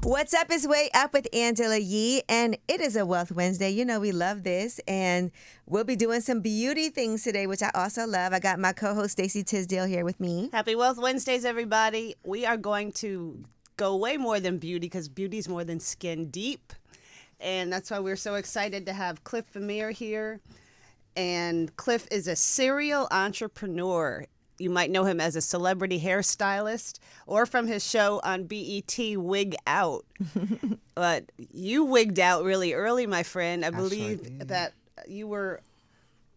What's up is Way Up with Angela Yee, and it is a Wealth Wednesday. You know we love this, and we'll be doing some beauty things today, which I also love. I got my co-host Stacey Tisdale here with me. Happy Wealth Wednesdays, everybody. We are going to go way more than beauty because beauty is more than skin deep, and that's why we're so excited to have Cliff Vmir here. And Cliff is a serial entrepreneur. You might know him as a celebrity hairstylist or from his show on BET, Wig Out. But you wigged out really early, my friend. I believe that you were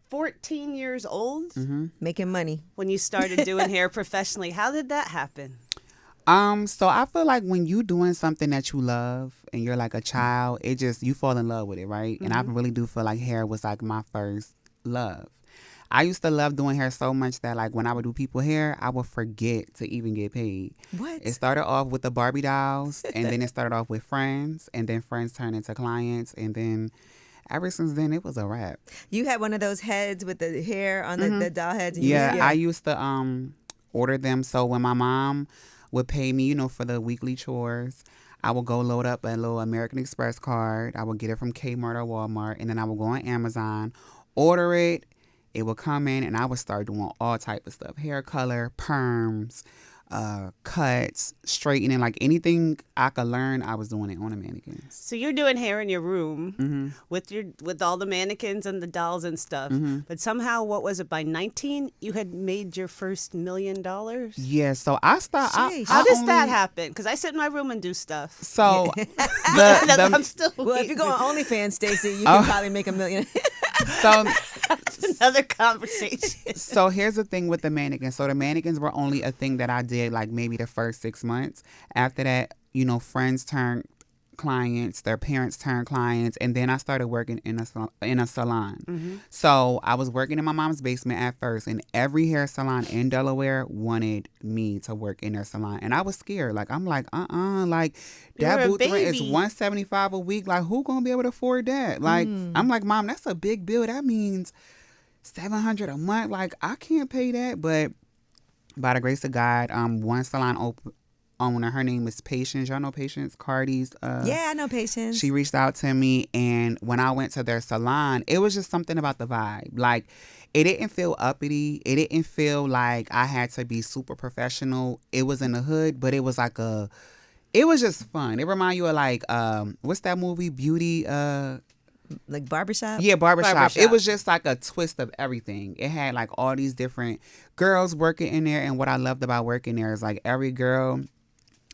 14 years old Making money. when you started doing hair professionally. How did that happen? So I feel like when you doing something that you love and you're like a child, you fall in love with it, right? And I really do feel like hair was like my first love. I used to love doing hair so much that like when I would do people hair, I would forget to even get paid. What? It started off with the Barbie dolls, and then it started off with friends, and then friends turned into clients, and then ever since then it was a wrap. You had one of those heads with the hair on the doll heads. And I used to order them. So when my mom would pay me, for the weekly chores, I would go load up a little American Express card. I would get it from Kmart or Walmart, and then I would go on Amazon, order it. It would come in, and I would start doing all type of stuff: hair color, perms, cuts, straightening, like anything I could learn. I was doing it on the mannequins. So you're doing hair in your room with all the mannequins and the dolls and stuff. But somehow, what was it? By 19, you had made your first $1 million. Yeah. So I started. How does that happen? Because I sit in my room and do stuff. So I'm still. Well, if you go on OnlyFans, Stacey, you can probably make $1 million. So That's another conversation. So here's the thing with the mannequins. So the mannequins were only a thing that I did like maybe the first 6 months. After that, friends turned clients, their parents turned clients, and then I started working in a salon. So I was working in my mom's basement at first, and every hair salon in Delaware wanted me to work in their salon, and I was scared. Like I'm like, like that booth rent is $175 a week. Like who gonna be able to afford that? Like I'm like, Mom, that's a big bill. That means $700 a month. Like I can't pay that. But by the grace of God, one salon owner, her name is Patience. Y'all know Patience? Cardi's. Yeah, I know Patience. She reached out to me, and when I went to their salon, it was just something about the vibe. Like it didn't feel uppity. It didn't feel like I had to be super professional. It was in the hood, but it was like it was just fun. It reminded you of like, what's that movie? Beauty. Like Barbershop? Yeah, barbershop. It was just like a twist of everything. It had like all these different girls working in there. And what I loved about working there is like every girl,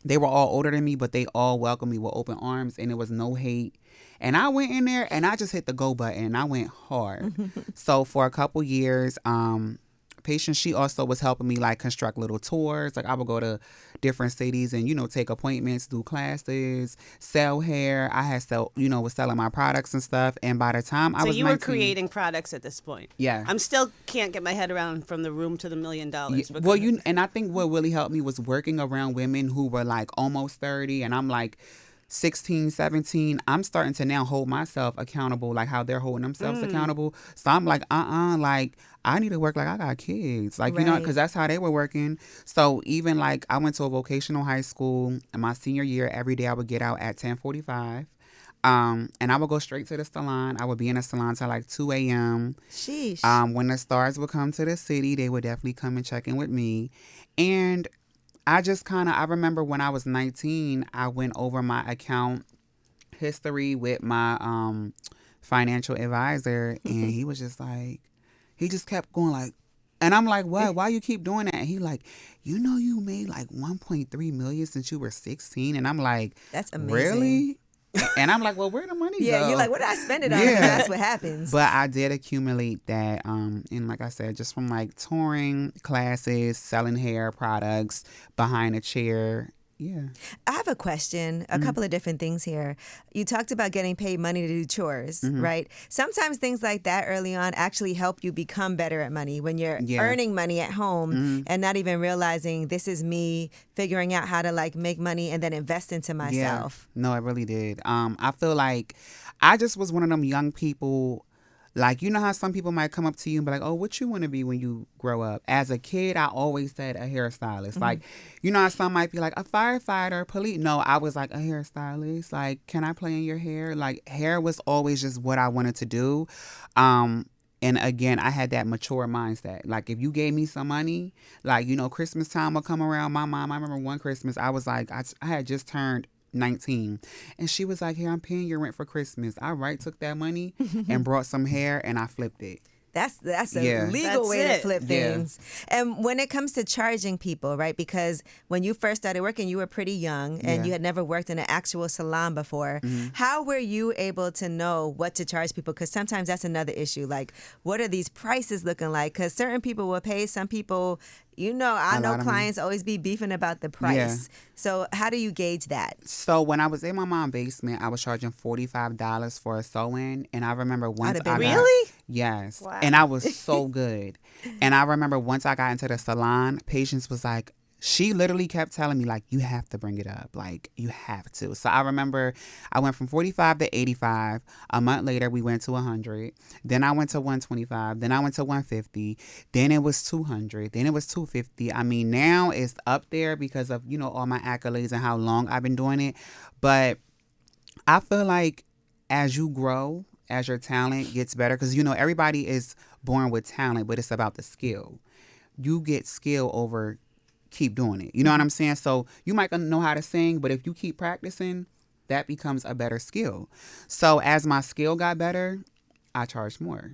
they were all older than me, but they all welcomed me with open arms, and there was no hate. And I went in there and I just hit the go button and I went hard. So for a couple years, Patience, she also was helping me like construct little tours. Like I would go to different cities and, take appointments, do classes, sell hair. I had was selling my products and stuff. And by the time I was 19, were creating products at this point. Yeah. I'm still can't get my head around from the room to the $1 million. Well, and I think what really helped me was working around women who were like almost 30, and I'm like 16, 17, I'm starting to now hold myself accountable, like how they're holding themselves accountable. So I'm like, like I need to work like I got kids, like, because that's how they were working. So even like I went to a vocational high school in my senior year. Every day I would get out at 10:45. And I would go straight to the salon. I would be in the salon till like 2 a.m. Sheesh. When the stars would come to the city, they would definitely come and check in with me. And I remember when I was 19, I went over my account history with my financial advisor, and he was just like, he just kept going like, and I'm like, what? Why you keep doing that? And he like, you made like 1.3 million since you were 16. And I'm like, that's amazing. Really? And I'm like, well, where the money go? Yeah, you're like, what did I spend it on? Yeah. That's what happens. But I did accumulate that, and like I said, just from like touring, classes, selling hair products, behind a chair. Yeah. I have a question, a couple of different things here. You talked about getting paid money to do chores, right? Sometimes things like that early on actually help you become better at money when you're earning money at home and not even realizing this is me figuring out how to like make money and then invest into myself. Yeah. No, it really did. I feel like I just was one of them young people. Like, you know how some people might come up to you and be like, oh, what you want to be when you grow up? As a kid, I always said a hairstylist. Like, you know how some might be like, a firefighter, police. No, I was like, a hairstylist. Like, can I play in your hair? Like, hair was always just what I wanted to do. And again, I had that mature mindset. Like, if you gave me some money, like, you know, Christmas time will come around. My mom, I remember one Christmas, I was like, I had just turned 19, and she was like, here, I'm paying your rent for Christmas. I took that money and brought some hair, and I flipped it. That's a legal way to flip things. And when it comes to charging people, right? Because when you first started working, you were pretty young and you had never worked in an actual salon before. How were you able to know what to charge people? Because sometimes that's another issue. Like, what are these prices looking like? Because certain people will pay, some people, you know, I know clients always be beefing about the price. Yeah. So how do you gauge that? So when I was in my mom's basement, I was charging $45 for a sew-in. And I remember once Really? Yes. Wow. And I was so good. And I remember once I got into the salon, Patience was like, she literally kept telling me, like, you have to bring it up. Like, you have to. So I remember I went from 45 to 85. A month later, we went to 100. Then I went to 125. Then I went to 150. Then it was 200. Then it was 250. I mean, now it's up there because of, you know, all my accolades and how long I've been doing it. But I feel like as you grow, as your talent gets better, because, you know, everybody is born with talent, but it's about the skill. You get skill over keep doing it. You know what I'm saying? So you might know how to sing, but if you keep practicing, that becomes a better skill. So as my skill got better, I charged more.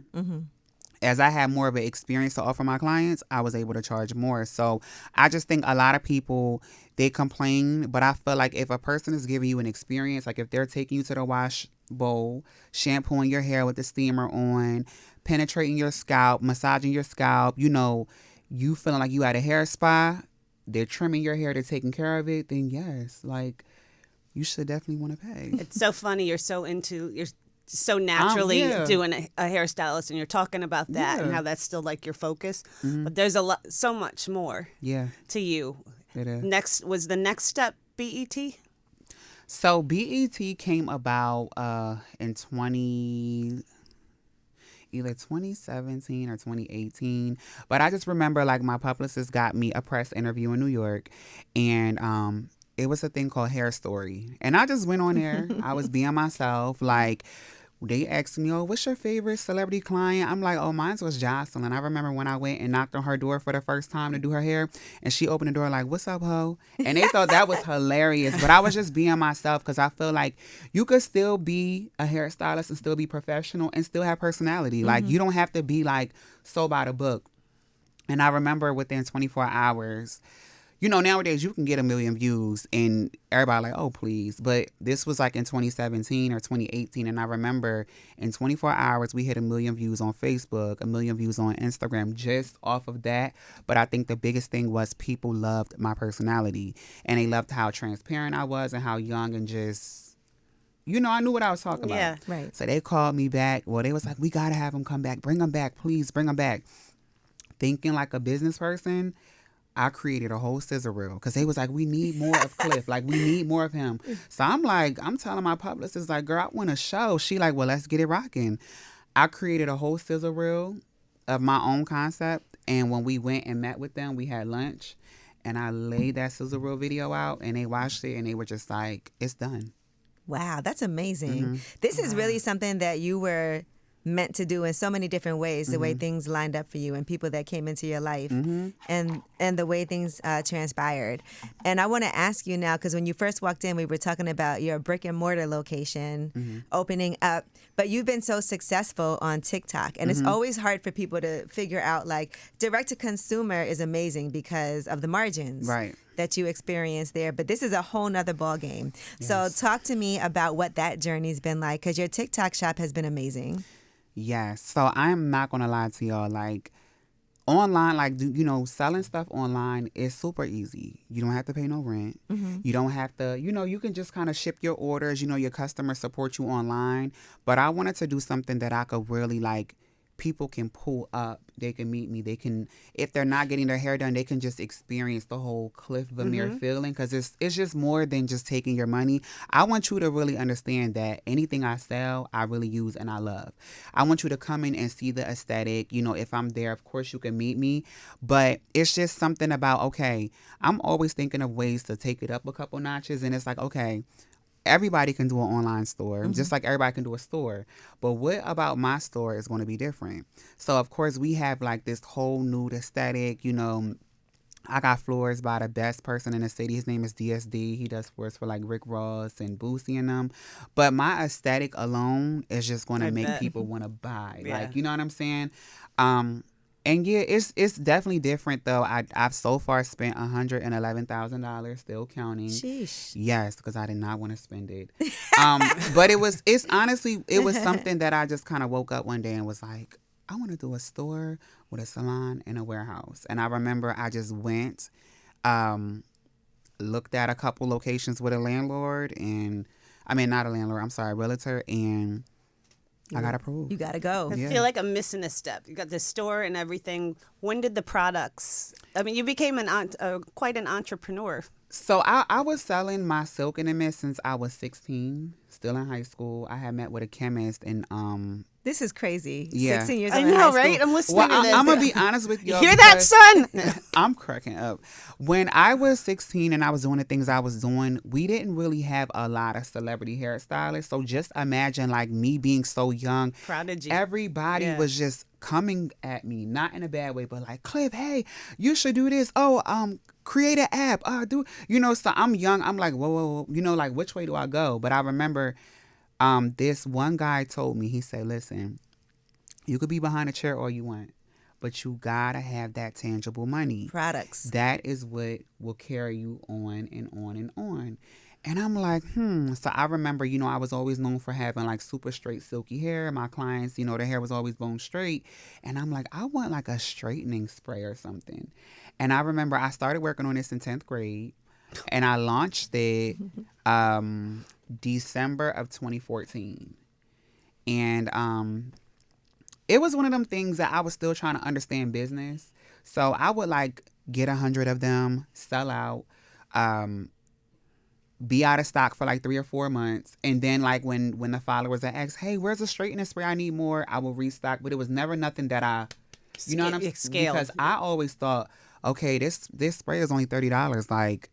As I had more of an experience to offer my clients, I was able to charge more. So I just think a lot of people, they complain, but I feel like if a person is giving you an experience, like if they're taking you to the wash bowl, shampooing your hair with the steamer on, penetrating your scalp, massaging your scalp, you know, you feeling like you at a hair spa, they're trimming your hair, they're taking care of it, then yes, like, you should definitely want to pay. It's so funny. You're so naturally doing a hairstylist, and you're talking about that and how that's still like your focus. But there's so much more to you. It is. The next step BET? So BET came about in either 2017 or 2018. But I just remember, like, my publicist got me a press interview in New York, and it was a thing called Hair Story. And I just went on there. I was being myself. Like, they asked me, oh, what's your favorite celebrity client? I'm like, oh, mine was Jocelyn. I remember when I went and knocked on her door for the first time to do her hair, and she opened the door like, what's up, ho? And they thought that was hilarious. But I was just being myself because I feel like you could still be a hairstylist and still be professional and still have personality. Like, you don't have to be, like, so by the book. And I remember within 24 hours, you know, nowadays you can get 1 million views and everybody like, oh, please. But this was like in 2017 or 2018. And I remember in 24 hours, we hit 1 million views on Facebook, 1 million views on Instagram just off of that. But I think the biggest thing was people loved my personality, and they loved how transparent I was and how young and just, you know, I knew what I was talking about. Yeah, right. So they called me back. Well, they was like, we got to have him come back. Bring him back, please. Bring him back. Thinking like a business person, I created a whole scissor reel because they was like, we need more of Cliff. Like, we need more of him. So I'm telling my publicist, like, girl, I want a show. She like, well, let's get it rocking. I created a whole scissor reel of my own concept. And when we went and met with them, we had lunch. And I laid that scissor reel video out, and they watched it, and they were just like, it's done. Wow, that's amazing. This is really something that you were meant to do in so many different ways, the way things lined up for you and people that came into your life and the way things transpired. And I want to ask you now, because when you first walked in, we were talking about your brick and mortar location opening up, but you've been so successful on TikTok, and it's always hard for people to figure out, like, direct to consumer is amazing because of the margins that you experience there, but this is a whole nother ball game. Yes. So talk to me about what that journey's been like, because your TikTok shop has been amazing. Yes. So I'm not going to lie to y'all. Like, online, like, you know, selling stuff online is super easy. You don't have to pay no rent. You don't have to, you know, you can just kind of ship your orders. You know, your customers support you online. But I wanted to do something that I could really, like, people can pull up. They can meet me. They can, if they're not getting their hair done, they can just experience the whole Cliff Vmir feeling, because it's just more than just taking your money. I want you to really understand that anything I sell, I really use and I love. I want you to come in and see the aesthetic. You know, if I'm there, of course you can meet me, but it's just something about, okay, I'm always thinking of ways to take it up a couple notches, and it's like, okay, everybody can do an online store, just like everybody can do a store. But what about my store is going to be different? So, of course, we have like this whole nude aesthetic. You know, I got floors by the best person in the city. His name is DSD. He does floors for like Rick Ross and Boosie and them. But my aesthetic alone is just going to make people want to buy. Yeah. Like, you know what I'm saying? And yeah, it's definitely different though. I've so far spent $111,000, still counting. Sheesh. Yes, because I did not want to spend it. But it was something that I just kind of woke up one day and was like, I want to do a store with a salon and a warehouse. And I remember I just went, looked at a couple locations with a landlord, not a landlord, I'm sorry, a realtor, and I got approved. You got to go. I feel like I'm missing a step. You got the store and everything. When did the products? I mean, you became quite an entrepreneur. So I was selling my silk in the mist since I was 16, still in high school. I had met with a chemist and This is crazy. Yeah. 16 years I old in know, high right? school. I'm listening to this. I'm going to be honest with you. Hear that, son? I'm cracking up. When I was 16 and I was doing the things I was doing, we didn't really have a lot of celebrity hairstylists. So just imagine like me being so young. Prodigy. Everybody was just coming at me, not in a bad way, but like, Cliff, hey, you should do this. Create an app. So I'm young. I'm like, whoa, like which way do I go? But I remember this one guy told me, he said, listen, you could be behind a chair all you want, but you gotta have that tangible money. Products. That is what will carry you on and on and on. And I'm like, So I remember, I was always known for having like super straight silky hair. My clients, their hair was always bone straight. And I'm like, I want like a straightening spray or something. And I remember I started working on this in 10th grade and I launched it December of 2014. And it was one of them things that I was still trying to understand business. So I would like get 100 of them, sell out, be out of stock for like 3 or 4 months. And then like when the followers are asked, hey, where's the straightening spray? I need more. I will restock. But it was never nothing that I, you know what I'm saying? Because I always thought, okay, this spray is only $30. Like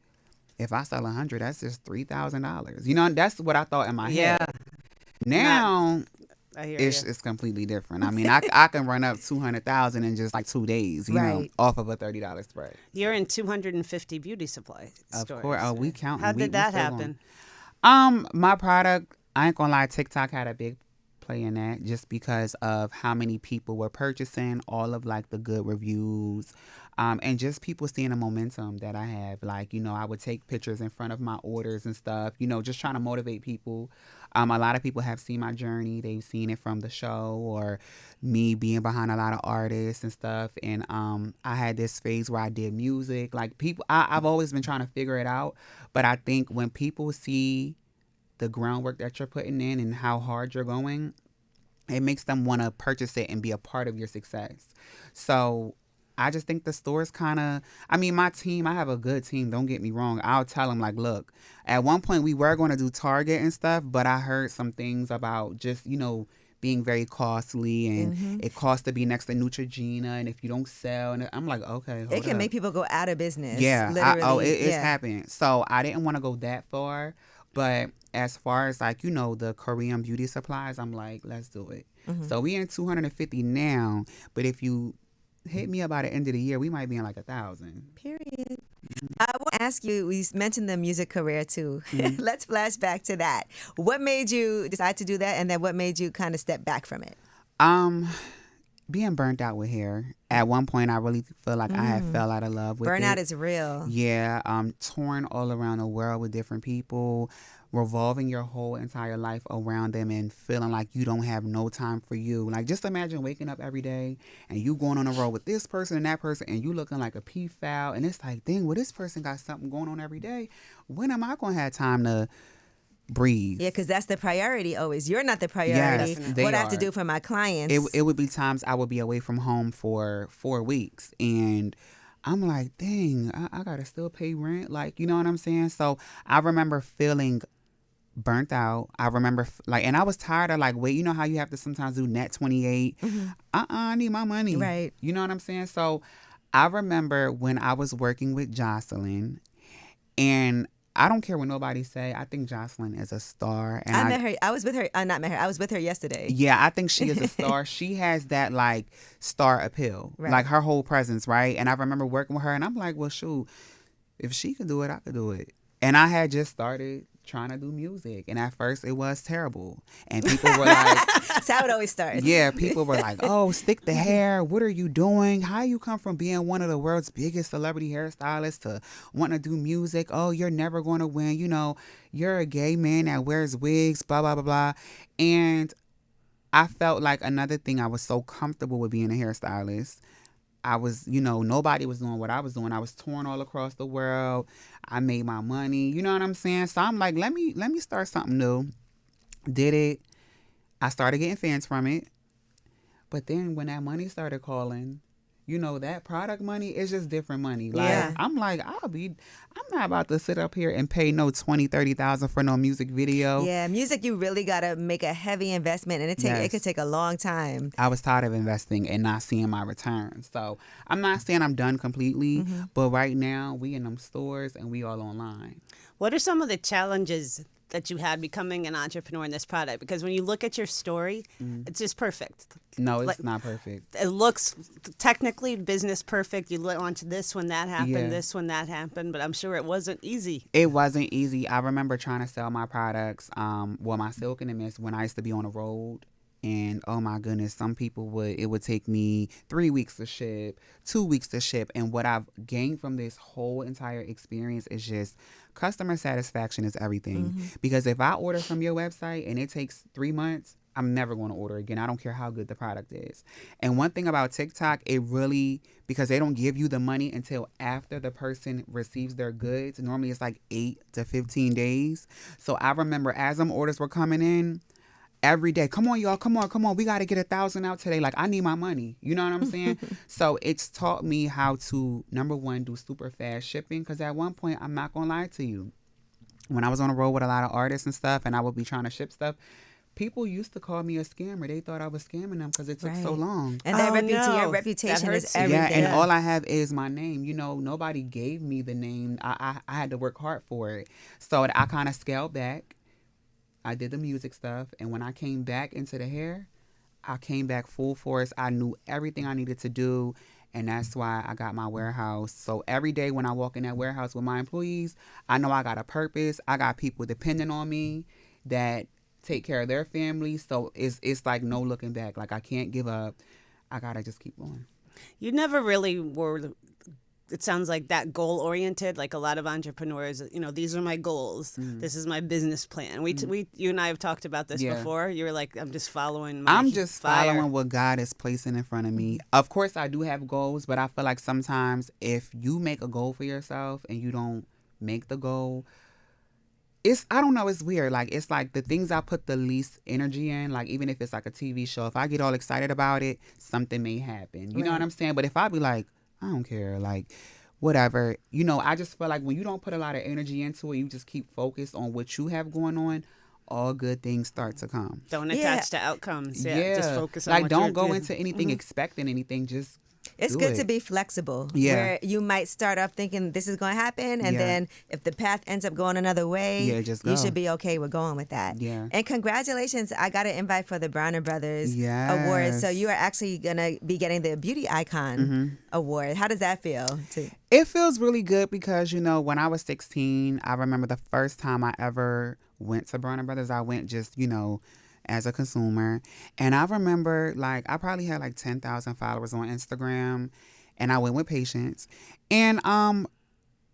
if I sell 100, that's just $3,000. That's what I thought in my head. Now it's completely different. I mean, I can run up 200,000 in just like 2 days, you know, off of a $30 spray. You're in 250 beauty supply stores. Of course. Oh, we count. How did that happen? My product, I ain't gonna lie, TikTok had a big play in that just because of how many people were purchasing, all of like the good reviews, and just people seeing the momentum that I have. Like, I would take pictures in front of my orders and stuff, just trying to motivate people. A lot of people have seen my journey. They've seen it from the show or me being behind a lot of artists and stuff. And I had this phase where I did music. Like I've always been trying to figure it out. But I think when people see the groundwork that you're putting in and how hard you're going, it makes them want to purchase it and be a part of your success. So I just think the store's kind of, my team, I have a good team. Don't get me wrong. I'll tell them like, look, at one point we were going to do Target and stuff, but I heard some things about just, being very costly and it costs to be next to Neutrogena. And if you don't sell, and I'm like, okay, it can make people go out of business. Yeah. Literally. It's happened. So I didn't want to go that far. But as far as like, the Korean beauty supplies, I'm like, let's do it. So we in 250 now, but if you hit me up by the end of the year, we might be in like 1,000. Period. I want to ask you, we mentioned the music career too. Let's flash back to that. What made you decide to do that? And then what made you kind of step back from it? Being burnt out with hair. At one point, I really feel like I had fell out of love with it. Burnout is real. Yeah. Torn all around the world with different people, revolving your whole entire life around them and feeling like you don't have no time for you. Like, just imagine waking up every day and you going on a road with this person and that person and you looking like a peafowl. And it's like, dang, well, this person got something going on every day. When am I going to have time to breathe. Yeah, because that's the priority always. You're not the priority. Yes, they what I have to are. do for my clients. It would be times I would be away from home for 4 weeks, and I'm like, dang, I gotta still pay rent. Like, you know what I'm saying? So I remember feeling burnt out. I remember and I was tired of like, wait, you know how you have to sometimes do net 28? I need my money. Right. You know what I'm saying? So I remember when I was working with Jocelyn, and I don't care what nobody say. I think Jocelyn is a star. And I met her. I was with her. Not met her. I was with her yesterday. Yeah, I think she is a star. She has that like star appeal, Right. like her whole presence, right? And I remember working with her, and I'm like, well, shoot, if she could do it, I could do it. And I had just started trying to do music, and at first it was terrible, and people were like, That's how it always starts. yeah, people were like, oh, stick the hair, what are you doing? How you come from being one of the world's biggest celebrity hairstylists to wanting to do music? Oh, you're never going to win, you know, you're a gay man that wears wigs, blah blah blah blah. And I felt like another thing, I was so comfortable with being a hairstylist. I was, you know, nobody was doing what I was doing. I was touring all across the world. I made my money. You know what I'm saying? So I'm like, let me start something new. Did it. I started getting fans from it. But then when that money started calling, you know, that product money is just different money. Like, Yeah. I'm like, I'm not about to sit up here and pay no $20,000-$30,000 for no music video. Yeah, music, you really got to make a heavy investment, and it could take a long time. I was tired of investing and not seeing my returns. So I'm not saying I'm done completely, but right now we in them stores and we all online. What are some of the challenges that you had becoming an entrepreneur in this product? Because when you look at your story, it's just perfect. No, it's not perfect. It looks technically business perfect. You launched this when that happened, Yeah. this when that happened, but I'm sure it wasn't easy. It wasn't easy. I remember trying to sell my products, my Silk and the Mist, when I used to be on the road. And oh my goodness, some people it would take me 3 weeks to ship, 2 weeks to ship. And what I've gained from this whole entire experience is just customer satisfaction is everything. Because if I order from your website and it takes 3 months, I'm never going to order again. I don't care how good the product is. And one thing about TikTok, it really, because they don't give you the money until after the person receives their goods. Normally it's like 8 to 15 days. So I remember as them orders were coming in, every day, come on, y'all, come on. We got to get 1,000 out today. Like, I need my money. You know what I'm saying? So it's taught me how to, number one, do super fast shipping. Because at one point, I'm not going to lie to you. When I was on the road with a lot of artists and stuff, and I would be trying to ship stuff, people used to call me a scammer. They thought I was scamming them because it took so long. And that Your reputation That is hurts you. everything. Yeah, and all I have is my name. You know, nobody gave me the name. I had to work hard for it. So I kind of scaled back. I did the music stuff, and when I came back into the hair, I came back full force. I knew everything I needed to do, and that's why I got my warehouse. So every day when I walk in that warehouse with my employees, I know I got a purpose. I got people depending on me that take care of their families. So it's like no looking back. Like, I can't give up. I gotta just keep going. You never really were, it sounds like, that goal oriented. Like a lot of entrepreneurs, you know, these are my goals. This is my business plan. You and I have talked about this before. You were like, I'm just following following what God is placing in front of me. Of course, I do have goals, but I feel like sometimes if you make a goal for yourself and you don't make the goal, I don't know, it's weird. Like, it's like the things I put the least energy in, like even if it's like a TV show, if I get all excited about it, something may happen. You know what I'm saying? But if I be like, I don't care, like, whatever. You know, I just feel like when you don't put a lot of energy into it, you just keep focused on what you have going on, all good things start to come. Don't attach to outcomes. Just focus on like, what don't you're go doing. into anything expecting anything. Just It's do good it. to be flexible. Yeah. Where you might start off thinking this is going to happen, and then if the path ends up going another way, just you go. should be okay with going with that. Yeah. And congratulations, I got an invite for the Brown and Brothers Yes. Award. So you are actually going to be getting the Beauty Icon Award. How does that feel? It feels really good because, you know, when I was 16, I remember the first time I ever went to Brown and Brothers, I went just, you know, as a consumer. And I remember, like, I probably had like 10,000 followers on Instagram, and I went with patience. And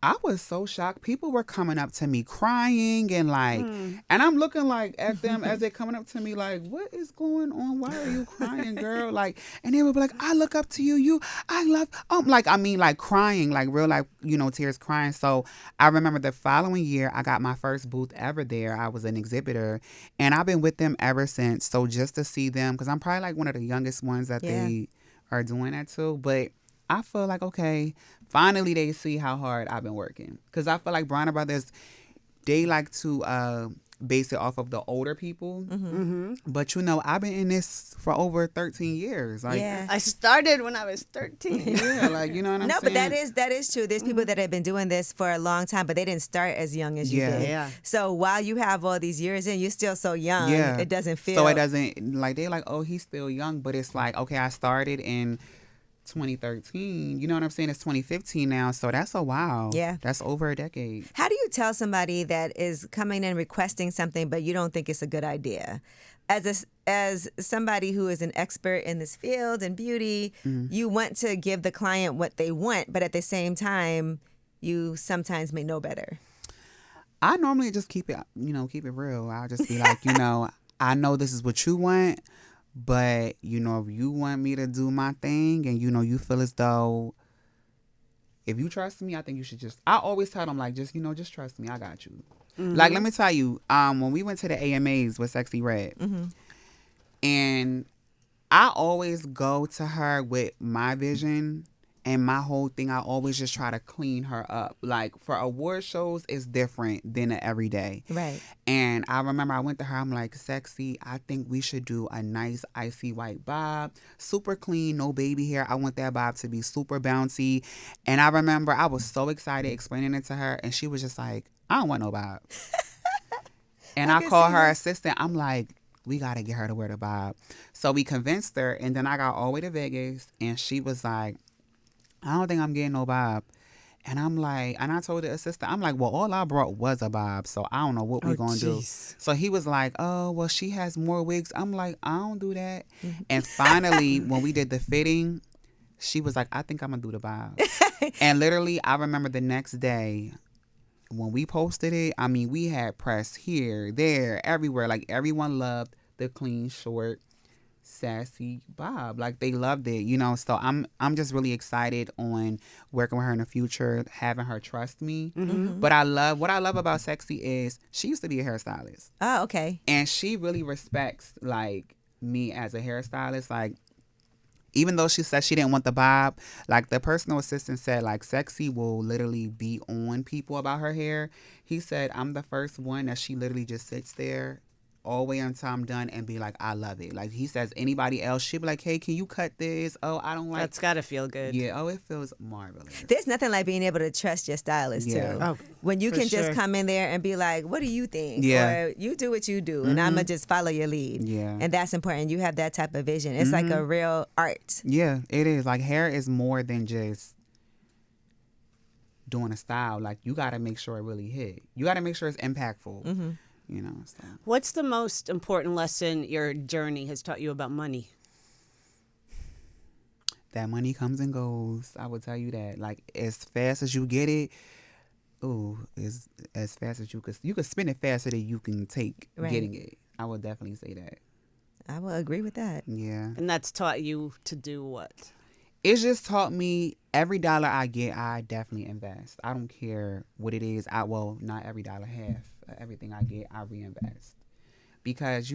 I was so shocked. People were coming up to me crying and like, and I'm looking like at them as they're coming up to me like, what is going on? Why are you crying, girl? Like, and they would be like, I look up to you. I love, like, I mean, like crying, like real, like, tears crying. So I remember the following year, I got my first booth ever there. I was an exhibitor and I've been with them ever since. So just to see them, because I'm probably like one of the youngest ones that they are doing that to, but I feel like, okay, finally they see how hard I've been working. Because I feel like Bronner Brothers, they like to base it off of the older people. But, I've been in this for over 13 years. Like, I started when I was 13. Yeah, like, you know what I'm saying? No, but that is true. There's people that have been doing this for a long time, but they didn't start as young as you did. Yeah. So while you have all these years in, you're still so young. Yeah. It doesn't feel... So it doesn't, like, they're like, oh, he's still young. But it's like, okay, I started in 2013, you know what I'm saying? It's 2015 now, so that's a while. Yeah. That's over a decade. How do you tell somebody that is coming in requesting something but you don't think it's a good idea? As somebody who is an expert in this field and beauty, you want to give the client what they want, but at the same time, you sometimes may know better. I normally just keep it real. I'll just be like, I know this is what you want. But, if you want me to do my thing and, you feel as though if you trust me, I think you should I always tell them, like, just trust me. I got you. Like, let me tell you, when we went to the AMAs with Sexyy Red, and I always go to her with my vision and my whole thing. I always just try to clean her up. Like, for award shows, it's different than an everyday. Right. And I remember I went to her. I'm like, Sexyy, I think we should do a nice icy white bob. Super clean, no baby hair. I want that bob to be super bouncy. And I remember I was so excited explaining it to her. And she was just like, I don't want no bob. And I called her assistant. I'm like, we got to get her to wear the bob. So we convinced her. And then I got all the way to Vegas. And she was like, I don't think I'm getting no bob. And I'm like, and I told the assistant, I'm like, well, all I brought was a bob, so I don't know what we're going to do. So he was like, oh, well, she has more wigs. I'm like, I don't do that. And finally, when we did the fitting, she was like, I think I'm going to do the bob. And literally, I remember the next day when we posted it, I mean, we had press here, there, everywhere. Like, everyone loved the clean, short, sassy bob. Like, they loved it, so I'm just really excited on working with her in the future, having her trust me. But what I love about Sexyy is she used to be a hairstylist. Oh, okay. And she really respects like me as a hairstylist. Like, even though she said she didn't want the bob, like the personal assistant said, like, Sexyy will literally be on people about her hair. He said, I'm the first one that she literally just sits there all the way until I'm done and be like, I love it. Like, he says, anybody else, she'll be like, hey, can you cut this? Oh, I don't like... That's got to feel good. Yeah. Oh, it feels marvelous. There's nothing like being able to trust your stylist, too. Oh, when you can just sure. come in there and be like, what do you think? Yeah. Or you do what you do, and I'm going to just follow your lead. Yeah. And that's important. You have that type of vision. It's like a real art. Yeah, it is. Like, hair is more than just doing a style. Like, you got to make sure it really hit. You got to make sure it's impactful. So. What's the most important lesson your journey has taught you about money? That money comes and goes. I will tell you that. Like, as fast as you get it, is as fast as you could spend it faster than you can take getting it. I would definitely say that. I will agree with that. Yeah. And that's taught you to do what? It's just taught me every dollar I get, I definitely invest. I don't care what it is. Not every dollar, half. Everything I get, I reinvest. Because,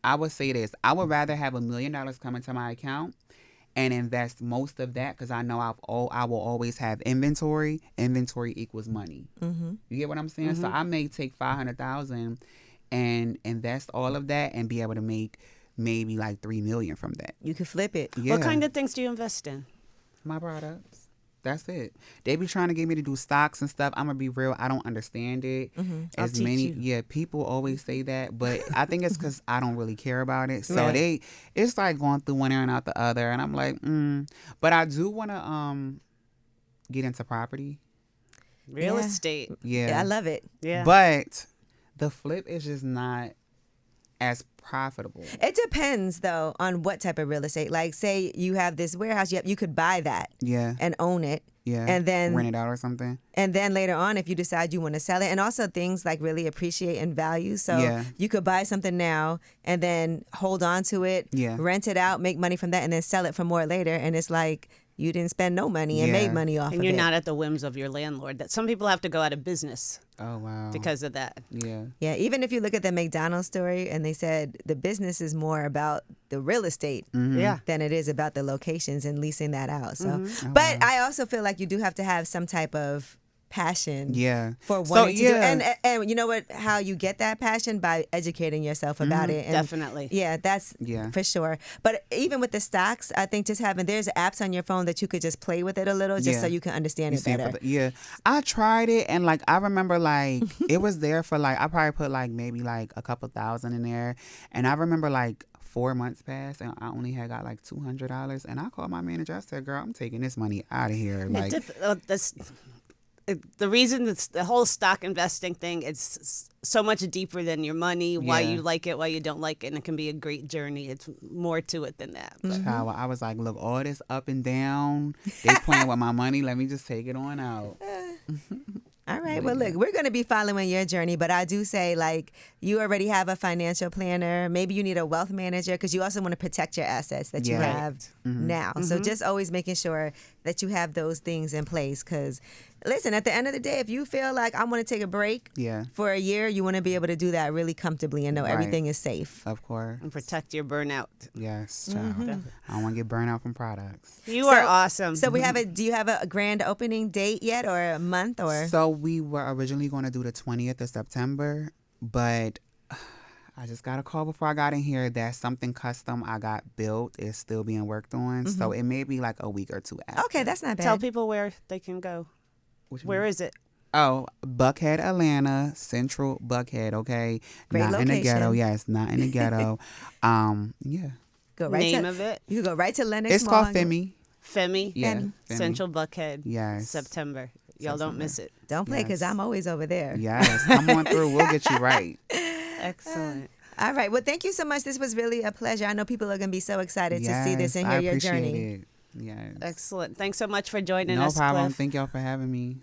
I would say this. I would rather have $1 million come into my account and invest most of that, because I know I will always have inventory. Inventory equals money. You get what I'm saying? So I may take $500,000 and invest all of that and be able to make maybe like $3 million from that. You could flip it. Yeah. What kind of things do you invest in? My products. That's it. They be trying to get me to do stocks and stuff. I'm gonna be real. I don't understand it. I'll teach you. Yeah, people always say that, but I think it's because I don't really care about it. So it's like going through one ear and out the other, and I'm like, But I do want to get into property. Real estate. Yeah, I love it. Yeah. But the flip is just not as profitable. It depends, though, on what type of real estate. Like, say you have this warehouse, you could buy that Yeah. and own it Yeah. And then rent it out or something. And then later on, if you decide you want to sell it, and also things like really appreciate in value. So Yeah. you could buy something now and then hold on to it, Yeah. rent it out, make money from that, and then sell it for more later. And it's like you didn't spend no money and Yeah. made money off And of you're it. not at the whims of your landlord. That some people have to go out of business Oh, wow. because of that. Yeah. Yeah, even if you look at the McDonald's story and they said the business is more about the real estate Yeah. than it is about the locations and leasing that out. So, Oh, but wow. I also feel like you do have to have some type of passion Yeah. for So, wanting to do yeah. and you know what, how you get that passion by educating yourself about it. And Definitely. yeah, that's Yeah. for sure. But even with the stocks, I think just having, there's apps on your phone that you could just play with it a little just Yeah. so you can understand You it see it better. for yeah. I tried it and like I remember like it was there for like I probably put like maybe like a couple thousand in there, and I remember like 4 months passed and I only had got like $200, and I called my manager. I said, "Girl, I'm taking this money out of here." Like The reason that's the whole stock investing thing, it's so much deeper than your money, why Yeah. you like it, why you don't like it, and it can be a great journey. It's more to it than that. But Child, I was like, look, all this up and down, they playing with my money. Let me just take it on out. All right. Well, look, we're going to be following your journey, but I do say, like, you already have a financial planner. Maybe you need a wealth manager because you also want to protect your assets that you Yeah. have now. So just always making sure that you have those things in place because, listen, at the end of the day, if you feel like I want to take a break Yeah, for a year, you want to be able to do that really comfortably and know Right. everything is safe. of course. and protect your burnout. Yes, child. I don't want to get burned out from products. You are awesome. So we have do you have a grand opening date yet or a month or? So we were originally going to do the 20th of September, but I just got a call before I got in here that something custom I got built is still being worked on. So it may be like a week or two after. Okay, that's not bad. Tell people where they can go. What you Where mean? is it? Oh, Buckhead, Atlanta, Central Buckhead, okay? Great not in the ghetto, location. yes, not in the ghetto. Yeah. Go right Name to, of it? You can go right to Lennox It's Mall. called Femme. Femme. Yeah, Femme. Femme. Central Buckhead. Yes. September. Y'all don't miss it. Don't play because Yes. I'm always over there. Yes, come on through. We'll get you right. Excellent. All right. Well, thank you so much. This was really a pleasure. I know people are going to be so excited to see this Yes, and I hear your appreciate journey. it. Yes. Excellent. Thanks so much for joining No us, problem. Cliff. Thank y'all for having me.